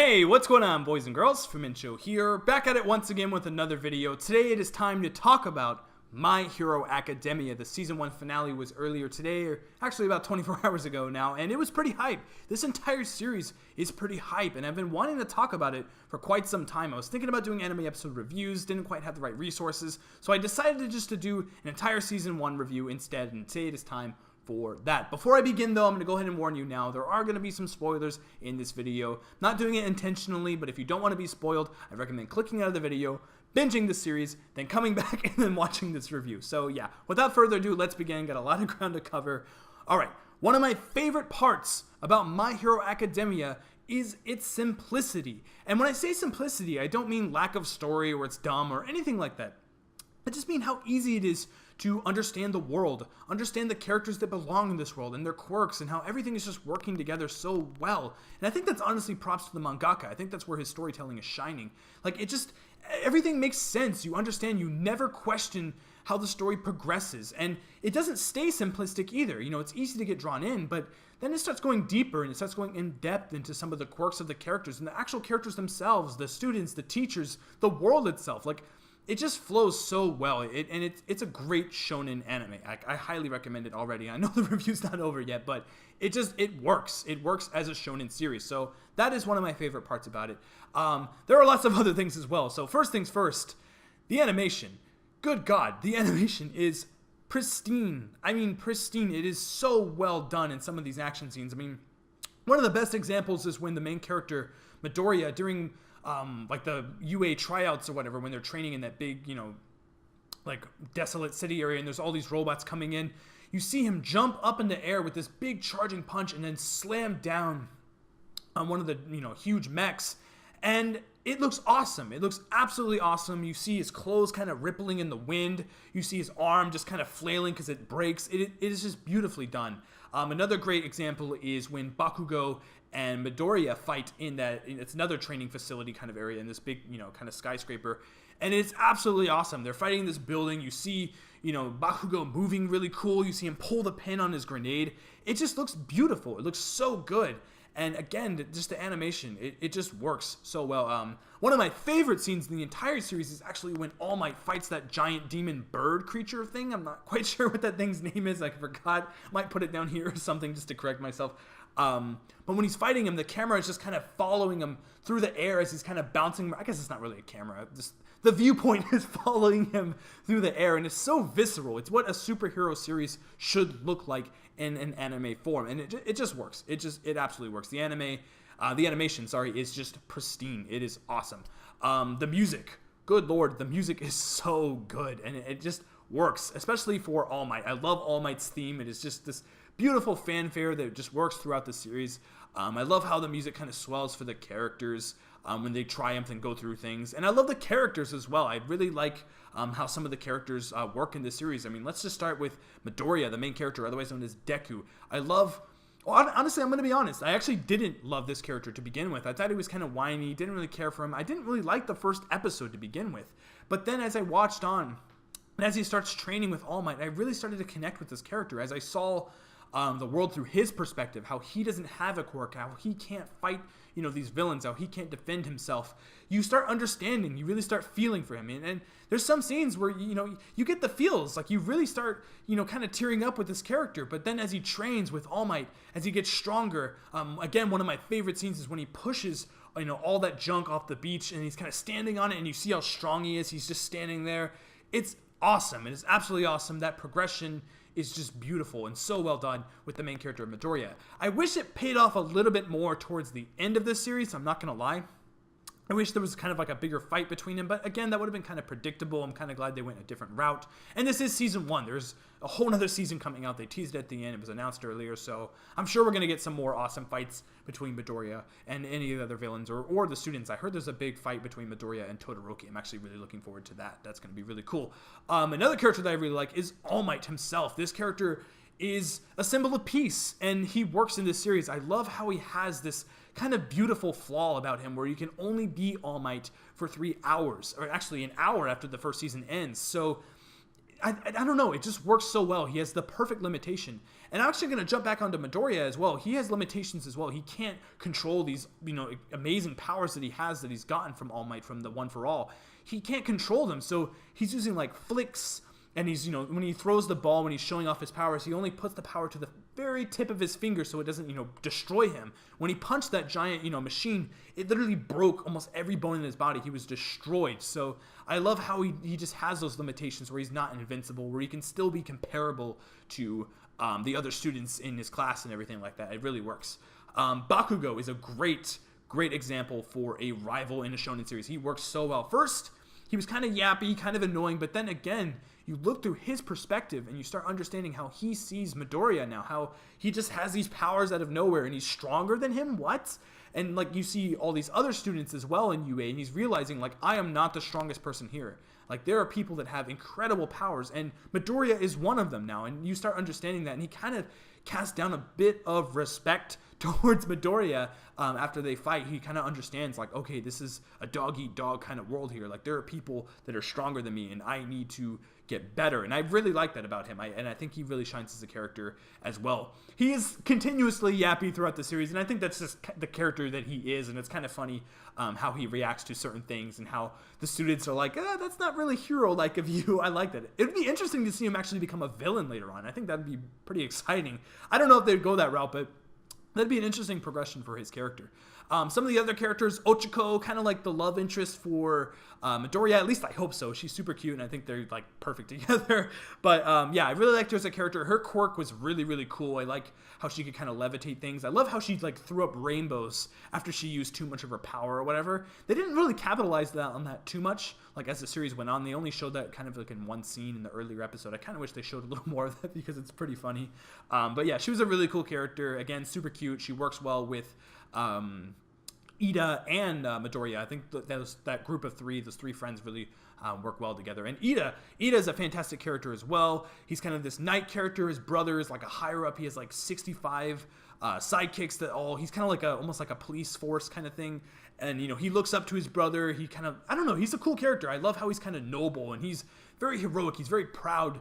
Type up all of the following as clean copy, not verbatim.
Hey, what's going on, boys and girls? Fumincho here, back at it once again with another video. Today it is time to talk about My Hero Academia. The season 1 finale was earlier today, or actually about 24 hours ago now, and it was pretty hype. This entire series is pretty hype, and I've been wanting to talk about it for quite some time. I was thinking about doing anime episode reviews, didn't quite have the right resources, so I decided to do an entire season 1 review instead, and today it is time for that. Before I begin though, I'm going to go ahead and warn you now, there are going to be some spoilers in this video. Not doing it intentionally, but if you don't want to be spoiled, I recommend clicking out of the video, binging the series, then coming back and then watching this review. So yeah, without further ado, let's begin. Got a lot of ground to cover. Alright, one of my favorite parts about My Hero Academia is its simplicity. And when I say simplicity, I don't mean lack of story or it's dumb or anything like that. I just mean how easy it is to understand the world, understand the characters that belong in this world and their quirks and how everything is just working together so well. And I think that's honestly props to the mangaka. I think that's where his storytelling is shining. Like, it just, everything makes sense. You understand, you never question how the story progresses. And it doesn't stay simplistic either. You know, it's easy to get drawn in, but then it starts going deeper and it starts going in depth into some of the quirks of the characters and the actual characters themselves, the students, the teachers, the world itself. Like, it just flows so well, and it's a great shonen anime. I highly recommend it already. I know the review's not over yet, but it works. It works as a shonen series, so that is one of my favorite parts about it. There are lots of other things as well, so first things first, the animation. Good God, the animation is pristine. I mean, pristine. It is so well done in some of these action scenes. I mean, one of the best examples is when the main character, Midoriya, during like the UA tryouts or whatever, when they're training in that big, you know, like desolate city area and there's all these robots coming in, you see him jump up in the air with this big charging punch and then slam down on one of the, you know, huge mechs. And it looks awesome. It looks absolutely awesome. You see his clothes kind of rippling in the wind. You see his arm just kind of flailing because it breaks. It is just beautifully done. Another great example is when Bakugo and Midoriya fight in that, it's another training facility kind of area in this big, you know, kind of skyscraper. And it's absolutely awesome. They're fighting in this building. You see, you know, Bakugo moving really cool. You see him pull the pin on his grenade. It just looks beautiful. It looks so good. And again, just the animation, it just works so well. One of my favorite scenes in the entire series is actually when All Might fights that giant demon bird creature thing. I'm not quite sure what that thing's name is. I forgot. Might put it down here or something just to correct myself. But when he's fighting him, the camera is just kind of following him through the air as he's kind of bouncing. I guess it's not really a camera. Just the viewpoint is following him through the air, and it's so visceral. It's what a superhero series should look like in an anime form, and it just works. It absolutely works. The animation, is just pristine. It is awesome. The music, good lord, the music is so good, and it just works, especially for All Might. I love All Might's theme. It is just this beautiful fanfare that just works throughout the series. I love how the music kind of swells for the characters when they triumph and go through things. And I love the characters as well. I really like how some of the characters work in this series. I mean, let's just start with Midoriya, the main character, otherwise known as Deku. Honestly, I'm going to be honest. I actually didn't love this character to begin with. I thought he was kind of whiny, didn't really care for him. I didn't really like the first episode to begin with. But then as I watched on, and as he starts training with All Might, I really started to connect with this character. As I saw the world through his perspective, how he doesn't have a quirk, how he can't fight, you know, these villains, how he can't defend himself. You start understanding, you really start feeling for him. And there's some scenes where, you know, you get the feels, like you really start, you know, kind of tearing up with this character. But then as he trains with All Might, as he gets stronger, again, one of my favorite scenes is when he pushes, you know, all that junk off the beach and he's kind of standing on it and you see how strong he is. He's just standing there. It's awesome. It is absolutely awesome. That progression is just beautiful and so well done with the main character of Midoriya. I wish it paid off a little bit more towards the end of this series, I'm not going to lie. I wish there was kind of like a bigger fight between them, but again, that would have been kind of predictable. I'm kind of glad they went a different route. And this is season 1. There's a whole nother season coming out. They teased it at the end. It was announced earlier, so I'm sure we're going to get some more awesome fights between Midoriya and any of the other villains or the students. I heard there's a big fight between Midoriya and Todoroki. I'm actually really looking forward to that. That's going to be really cool. Another character that I really like is All Might himself. This character is a symbol of peace, and he works in this series. I love how he has this kind of beautiful flaw about him where you can only be All Might for 3 hours, or actually an hour after the first season ends. So I don't know, it just works so well. He has the perfect limitation. And I'm actually going to jump back onto Midoriya as well. He has limitations as well. He can't control these, amazing powers that he has that he's gotten from All Might, from the One for All. He can't control them, so he's using like flicks, and he's, when he throws the ball, when he's showing off his powers, he only puts the power to the very tip of his finger so it doesn't, destroy him. When he punched that giant, machine, it literally broke almost every bone in his body. He was destroyed. So I love how he just has those limitations where he's not invincible, where he can still be comparable to the other students in his class and everything like that. It really works. Bakugo is a great example for a rival in a shonen series. He works so well. First, he was kind of yappy, kind of annoying, but then again, you look through his perspective and you start understanding how he sees Midoriya now, how he just has these powers out of nowhere and he's stronger than him. What? And like, you see all these other students as well in UA, and he's realizing, like, I am not the strongest person here. Like, there are people that have incredible powers, and Midoriya is one of them now, and you start understanding that, and he kind of casts down a bit of respect towards Midoriya after they fight. He kind of understands, like, okay, this is a dog-eat-dog kind of world here. Like, there are people that are stronger than me, and I need to get better. And I really like that about him, and I think he really shines as a character as well. He is continuously yappy throughout the series, and I think that's just the character that he is, and it's kind of funny how he reacts to certain things and how the students are like, that's not really hero-like of you. I like that. It would be interesting to see him actually become a villain later on. I think that would be pretty exciting. I don't know if they'd go that route, but that'd be an interesting progression for his character. Some of the other characters, Ochiko, kind of like the love interest for Midoriya. At least I hope so. She's super cute, and I think they're like perfect together. But yeah, I really liked her as a character. Her quirk was really, really cool. I like how she could kind of levitate things. I love how she like threw up rainbows after she used too much of her power or whatever. They didn't really capitalize on that too much. Like, as the series went on, they only showed that kind of like in one scene in the earlier episode. I kind of wish they showed a little more of that because it's pretty funny. But yeah, she was a really cool character. Again, super cute. She works well with Ida and Midoriya. I think that group of three, those three friends, really work well together. And Ida is a fantastic character as well. He's kind of this knight character. His brother is like a higher up. He has like 65 sidekicks that all. He's kind of like almost like a police force kind of thing. And he looks up to his brother. He kind of, I don't know. He's a cool character. I love how he's kind of noble and he's very heroic. He's very proud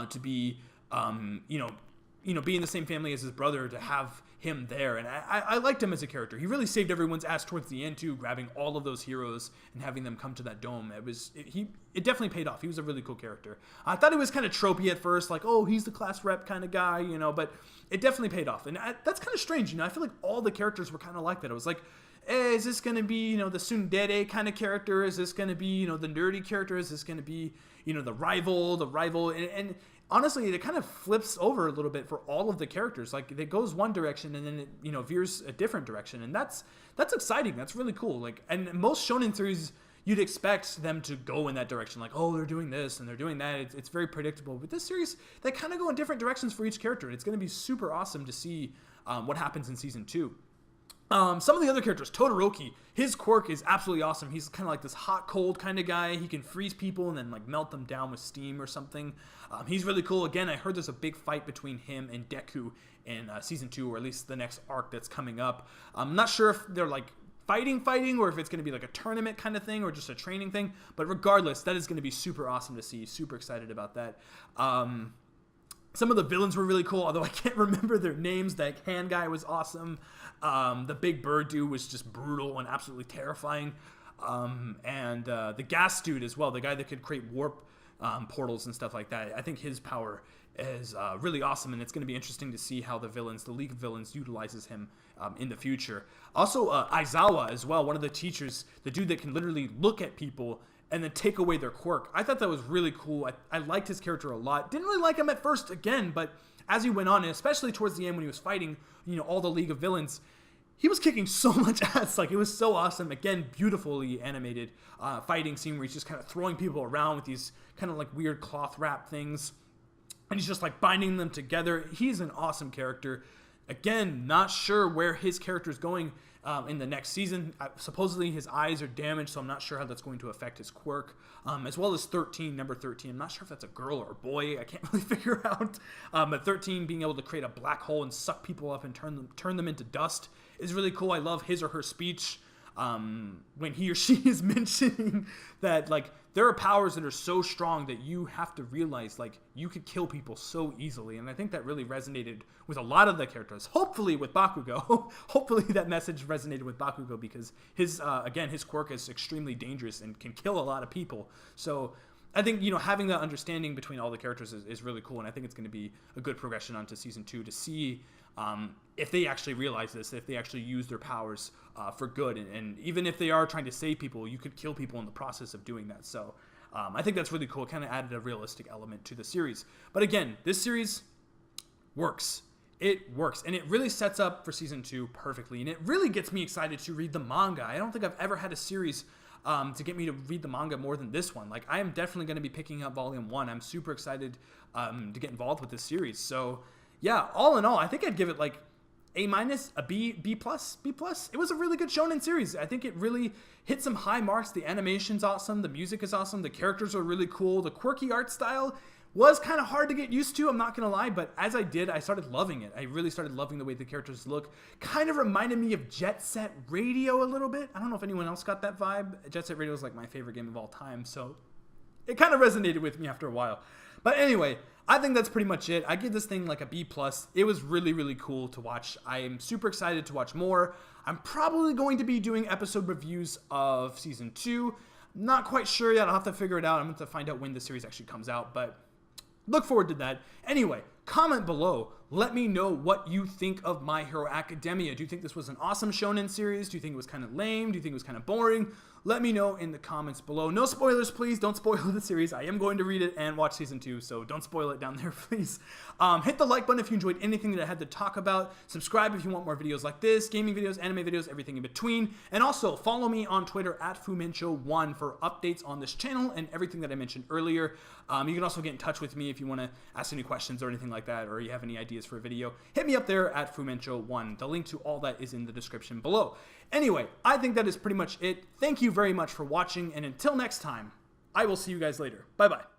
to be, be in the same family as his brother, to have him there. And I liked him as a character. He really saved everyone's ass towards the end too, grabbing all of those heroes and having them come to that dome. It definitely paid off. He was a really cool character. I thought he was kind of tropey at first, like, oh, he's the class rep kind of guy, but it definitely paid off. And that's kind of strange. I feel like all the characters were kind of like that. It was like, hey, is this going to be, the tsundere kind of character? Is this going to be, the nerdy character? Is this going to be, the rival? And honestly, it kind of flips over a little bit for all of the characters. Like, it goes one direction and then it, veers a different direction. And that's exciting. That's really cool. Like, and most shonen series, you'd expect them to go in that direction. Like, oh, they're doing this and they're doing that. It's very predictable. But this series, they kind of go in different directions for each character. It's going to be super awesome to see what happens in season 2. Some of the other characters, Todoroki, his quirk is absolutely awesome. He's kind of like this hot, cold kind of guy. He can freeze people and then like melt them down with steam or something. He's really cool. Again, I heard there's a big fight between him and Deku in season 2, or at least the next arc that's coming up. I'm not sure if they're like fighting, or if it's going to be like a tournament kind of thing or just a training thing. But regardless, that is going to be super awesome to see. Super excited about that. Some of the villains were really cool, although I can't remember their names. That hand guy was awesome. The big bird dude was just brutal and absolutely terrifying. And the gas dude as well, the guy that could create warp portals and stuff like that. I think his power is really awesome, and it's going to be interesting to see how the League of Villains utilizes him in the future. Also, Aizawa as well, one of the teachers, the dude that can literally look at people and then take away their quirk. I thought that was really cool. I liked his character a lot. Didn't really like him at first, again, but as he went on, and especially towards the end when he was fighting, all the League of Villains, he was kicking so much ass. Like, it was so awesome. Again, beautifully animated fighting scene where he's just kind of throwing people around with these kind of like weird cloth wrap things. And he's just like binding them together. He's an awesome character. Again, not sure where his character is going in the next season. Supposedly his eyes are damaged, so I'm not sure how that's going to affect his quirk. As well as number 13. I'm not sure if that's a girl or a boy. I can't really figure out. But 13 being able to create a black hole and suck people up and turn them into dust is really cool. I love his or her speech. when he or she is mentioning that, like, there are powers that are so strong that you have to realize, like, you could kill people so easily. And I think that really resonated with a lot of the characters. Hopefully with Bakugo. Hopefully that message resonated with Bakugo, because his, again, his quirk is extremely dangerous and can kill a lot of people. So I think, you know, having that understanding between all the characters is really cool. And I think it's going to be a good progression onto season 2 to see if they actually realize this, if they actually use their powers for good. And even if they are trying to save people, you could kill people in the process of doing that. So I think that's really cool. It kind of added a realistic element to the series. But again, this series works. It works. And it really sets up for season 2 perfectly. And it really gets me excited to read the manga. I don't think I've ever had a series to get me to read the manga more than this one. Like, I am definitely going to be picking up volume 1. I'm super excited to get involved with this series. So yeah, all in all, I think I'd give it like A-, a B+, B+. It was a really good shonen series. I think it really hit some high marks. The animation's awesome. The music is awesome. The characters are really cool. The quirky art style was kind of hard to get used to, I'm not going to lie, but as I did, I started loving it. I really started loving the way the characters look. Kind of reminded me of Jet Set Radio a little bit. I don't know if anyone else got that vibe. Jet Set Radio is like my favorite game of all time, so it kind of resonated with me after a while. But anyway, I think that's pretty much it. I give this thing like a B+. It was really, really cool to watch. I am super excited to watch more. I'm probably going to be doing episode reviews of season 2. Not quite sure yet. I'll have to figure it out. I'm going to have to find out when the series actually comes out, but look forward to that. Anyway, comment below. Let me know what you think of My Hero Academia. Do you think this was an awesome shonen series? Do you think it was kind of lame? Do you think it was kind of boring? Let me know in the comments below. No spoilers, please. Don't spoil the series. I am going to read it and watch season 2, so don't spoil it down there, please. Hit the like button if you enjoyed anything that I had to talk about. Subscribe if you want more videos like this, gaming videos, anime videos, everything in between. And also, follow me on Twitter at FuMincho1 for updates on this channel and everything that I mentioned earlier. You can also get in touch with me if you want to ask any questions or anything like that, or you have any ideas for a video. Hit me up there at FuMincho1. The link to all that is in the description below. Anyway, I think that is pretty much it. Thank you very much for watching, and until next time, I will see you guys later. Bye-bye.